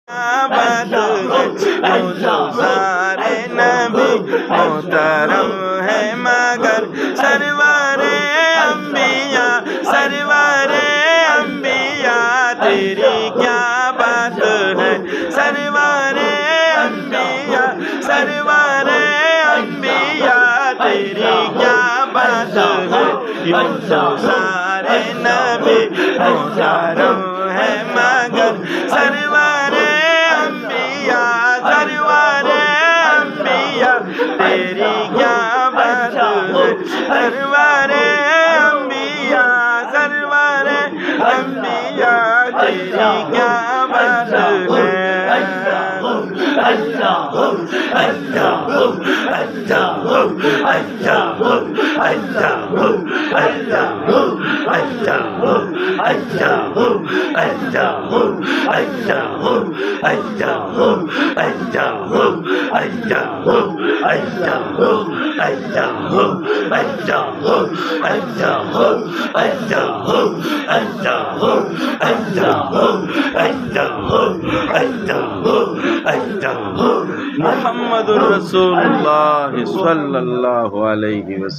बात है तो सारे नबी मोहतरम है मगर सरवारे अंबिया तेरी क्या बात है सरवारे अंबिया तेरी क्या बात है यूं तो सारे नबी मोहतरम है मगर सरवारे अंबिया तेरी क्या बात है सरवारे अंबिया तेरी क्या बात मुहम्मदुर रसूलुल्लाह सल्लल्लाहु अलैहि वसल्लम।